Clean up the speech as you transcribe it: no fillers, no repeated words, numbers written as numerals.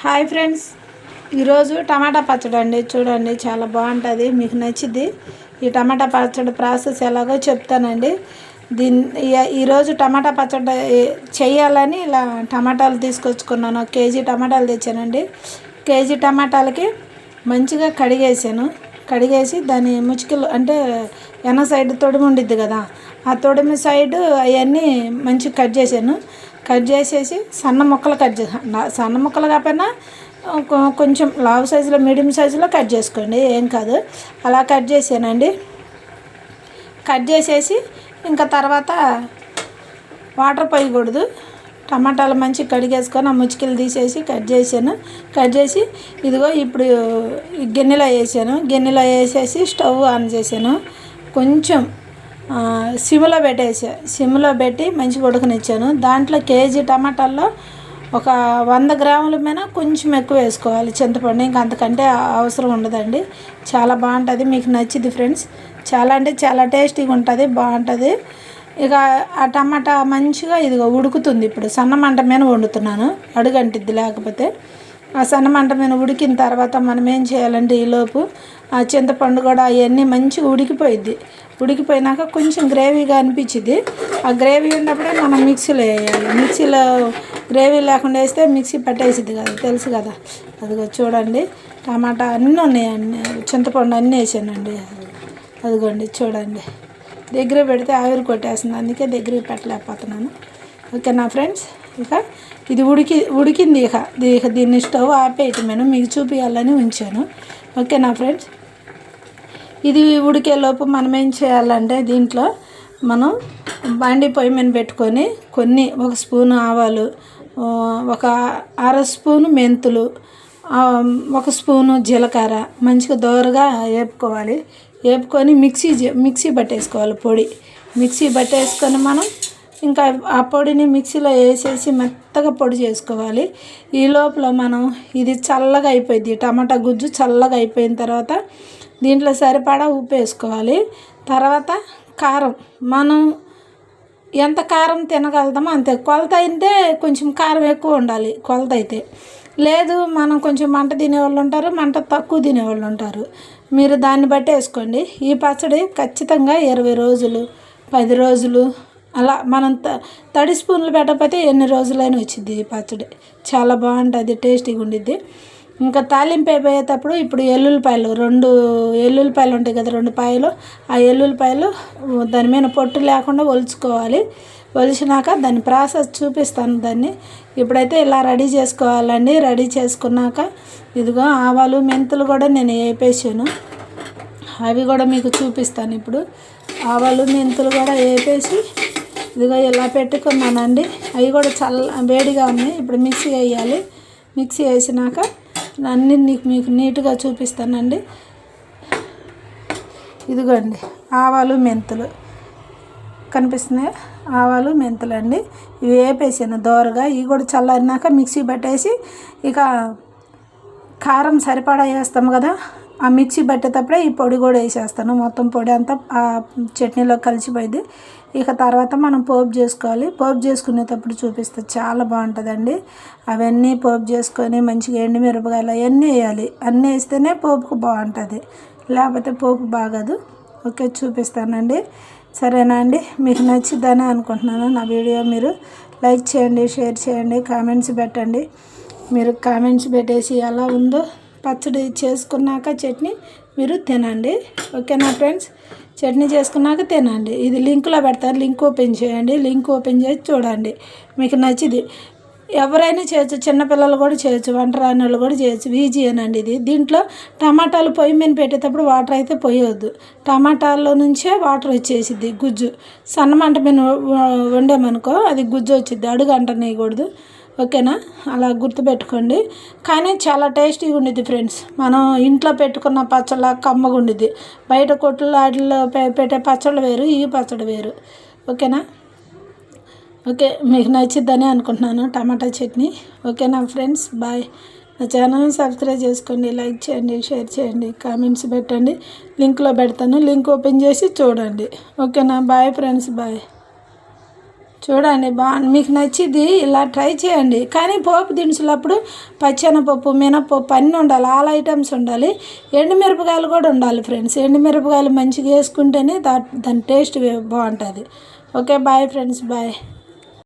Hi friends, ఈరోజు టమాటా పచ్చడి అండి. చూడండి, చాలా బాగుంటుంది, మీకు నచ్చిద్ది. ఈ టమాటా పచ్చడి ప్రాసెస్ ఎలాగో చెప్తానండి. ఈరోజు టమాటా పచ్చడి చేయాలని ఇలా టమాటాలు తీసుకొచ్చుకున్నాను. 1 కేజీ టమాటాలు తెచ్చానండి. కేజీ టమాటాలకి మంచిగా కడిగేసి దాని ముచ్చికలు అంటే వెన సైడ్ తొడిమి ఉండిద్ది కదా, ఆ తొడిమి సైడ్ అవన్నీ మంచిగా కట్ చేసేసి సన్న ముక్కలు కాకపోయినా కొంచెం లావు సైజులో మీడియం సైజులో కట్ చేసుకోండి, ఏం కాదు. అలా కట్ చేసానండి. కట్ చేసేసి ఇంకా తర్వాత వాటర్ పోయకూడదు. టమాటాలు మంచిగా కడిగేసుకొని ఆ ముచ్చికలు తీసేసి కట్ చేసి ఇదిగో ఇప్పుడు గిన్నెలో వేసేసి స్టవ్ ఆన్ చేశాను. కొంచెం సిమ్లో పెట్టి మంచిగా ఉడకనిచ్చాను. దాంట్లో కేజీ టమాటాల్లో ఒక 100 గ్రాముల మీద కొంచెం ఎక్కువ వేసుకోవాలి చింతపండు. ఇంకా అంతకంటే అవసరం ఉండదండి. చాలా బాగుంటుంది, మీకు నచ్చిద్ది ఫ్రెండ్స్. చాలా అంటే చాలా టేస్టీగా ఉంటుంది, బాగుంటుంది. ఇక ఆ టమాటా మంచిగా ఇదిగో ఉడుకుతుంది. ఇప్పుడు సన్న మంట మీద వండుతున్నాను, అడుగంటిద్ది లేకపోతే. ఆ సన్న మంట మీద ఉడికిన తర్వాత మనం ఏం చేయాలంటే ఈలోపు ఆ చింతపండు కూడా అవన్నీ మంచిగా ఉడికిపోయినాక కొంచెం గ్రేవీగా అనిపించింది. ఆ గ్రేవీ ఉన్నప్పుడే మనం మిక్సీలో వేయాలి. మిక్సీలో గ్రేవీ లేకుండా వేస్తే మిక్సీ పట్టేసిద్ది కదా, తెలుసు కదా. అదిగో చూడండి, టమాటా అన్నీ ఉన్నాయండి, చింతపండు అన్నీ వేసానండి. అదిగోండి చూడండి, దగ్గర పెడితే ఆవిరి కొట్టేస్తుంది, అందుకే దగ్గరికి పెట్టలేకపోతున్నాను. ఓకేనా ఫ్రెండ్స్, ఇక ఇది ఉడికింది. ఇక దీన్ని స్టవ్ ఆపేయటమేను, మీకు చూపించాలని ఉంచాను. ఓకేనా ఫ్రెండ్స్, ఇది ఉడికేలోపు మనం ఏం చేయాలంటే దీంట్లో మనం బాండీ పొయ్యి మీద పెట్టుకొని ఒక స్పూను ఆవాలు, ఒక 1/2 స్పూను మెంతులు, 1 స్పూను జీలకర్ర మంచిగా దోరగా వేపుకొని మిక్సీ పట్టేసుకోవాలి. మిక్సీ పట్టేసుకొని మనం ఇంకా ఆ పొడిని మిక్సీలో వేసేసి మెత్తగా పొడి చేసుకోవాలి. ఈ లోపల మనం ఇది చల్లగా అయిపోయింది, టమాటా గుజ్జు చల్లగా అయిపోయిన తర్వాత దీంట్లో సరిపడా ఉప్పు వేసుకోవాలి. తర్వాత కారం, మనం ఎంత కారం తినగలుగుతామో అంతే. కొలత అయితే కొంచెం కారం ఎక్కువ ఉండాలి కొలత అయితే. లేదు మనం కొంచెం మంట తినేవాళ్ళు ఉంటారు, మంట తక్కువ తినేవాళ్ళు ఉంటారు, మీరు దాన్ని బట్టి వేసుకోండి. ఈ పచ్చడి ఖచ్చితంగా 20 రోజులు 10 రోజులు అలా మనం తడి స్పూన్లు పెట్టకపోతే ఎన్ని రోజులైనా వచ్చింది ఈ పచ్చడి. చాలా బాగుంటుంది, టేస్టీగా ఉండిద్ది. ఇంకా తాలింపు అయిపోయేటప్పుడు ఇప్పుడు 2 ఎల్లుల్లిపాయలు ఉంటాయి కదా, 2 పాయలు. ఆ ఎల్లుల్లిపాయలు దాని మీద పొట్టు లేకుండా ఒలిచినాక దాని ప్రాసెస్ చూపిస్తాను. దాన్ని ఇప్పుడైతే ఇలా రెడీ చేసుకోవాలండి. రెడీ చేసుకున్నాక ఇదిగో ఆవాలు మెంతులు కూడా నేను వేపేసాను, అవి కూడా మీకు చూపిస్తాను. ఇప్పుడు ఆవాలు మెంతులు కూడా వేపేసి ఇదిగో ఇలా పెట్టుకున్నానండి. అవి కూడా వేడిగా ఉన్నాయి. ఇప్పుడు మిక్సీ వేయాలి. మిక్సీ వేసినాక అన్నీ మీకు నీట్గా చూపిస్తానండి. ఇదిగోండి ఆవాలు మెంతులు కనిపిస్తున్నాయి, ఆవాలు మెంతులు అండి. ఇవి వేపేసాను దోరగా. ఇవి కూడా చల్లారినాక మిక్సీ పట్టేసి ఇక కారం సరిపడా వేస్తాము కదా, ఆ మిక్సీ పట్టేటప్పుడే ఈ పొడి కూడా వేసేస్తాను. మొత్తం పొడి అంతా ఆ చట్నీలో కలిసిపోయింది. ఇక తర్వాత మనం పోపు చేసుకోవాలి. పోపు చేసుకునేటప్పుడు చూపిస్తే చాలా బాగుంటుందండి. అవన్నీ పోపు చేసుకొని మంచిగా ఎండుమిరపకాయలు అవన్నీ వేయాలి. అన్నీ వేస్తేనే పోపుకు బాగుంటుంది, లేకపోతే పోపు బాగదు. ఓకే, చూపిస్తానండి. సరేనా అండి, మీకు నచ్చిద్దని అనుకుంటున్నాను. నా వీడియో మీరు లైక్ చేయండి, షేర్ చేయండి, కామెంట్స్ పెట్టండి. మీరు కామెంట్స్ పెట్టేసి ఎలా ఉందో పచ్చడి చేసుకున్నాక చట్నీ మీరు తినండి. ఓకేనా ఫ్రెండ్స్, చట్నీ చేసుకున్నాక తినండి. ఇది లింక్లో పెడతారు, లింక్ ఓపెన్ చేయండి. లింక్ ఓపెన్ చేసి చూడండి, మీకు నచ్చిది. ఎవరైనా చేయొచ్చు, చిన్నపిల్లలు కూడా చేయొచ్చు, వంట రాని వాళ్ళు కూడా చేయొచ్చు. ఈజీయేనండి ఇది. దీంట్లో టమాటాలు పొయ్యి మీద పెట్టేటప్పుడు వాటర్ అయితే పోయవద్దు, టమాటాల్లో నుంచే వాటర్ వచ్చేసిద్ది గుజ్జు. సన్నమంట మీద వండామనుకో అది గుజ్జు వచ్చిద్ది, అడుగు అంటనేయకూడదు. ఓకేనా, అలా గుర్తుపెట్టుకోండి. కానీ చాలా టేస్టీగా ఉండిద్ది ఫ్రెండ్స్. మనం ఇంట్లో పెట్టుకున్న పచ్చళ్ళ కమ్మగా ఉండిద్ది. బయట కొట్లు వాటిల్లో పెట్టే పచ్చళ్ళు వేరు, ఈ పచ్చడి వేరు. ఓకేనా, ఓకే, మీకు నచ్చిద్దని అనుకుంటున్నాను టమాటా చట్నీ. ఓకేనా ఫ్రెండ్స్, బాయ్. నా ఛానల్ని సబ్స్క్రైబ్ చేసుకోండి, లైక్ చేయండి, షేర్ చేయండి, కామెంట్స్ పెట్టండి. లింక్లో పెడతాను, లింక్ ఓపెన్ చేసి చూడండి. ఓకేనా, బాయ్ ఫ్రెండ్స్, బాయ్. చూడండి మీకు నచ్చిద్ది, ఇలా ట్రై చేయండి. కానీ పోపు దినుసులప్పుడు పచ్చెనపప్పు, మినపప్పు అన్నీ ఉండాలి, ఆల్ ఐటమ్స్ ఉండాలి. ఎండుమిరపకాయలు కూడా ఉండాలి ఫ్రెండ్స్. ఎండుమిరపకాయలు మంచిగా వేసుకుంటేనే దాని టేస్ట్ బాగుంటుంది. Okay, bye friends, bye.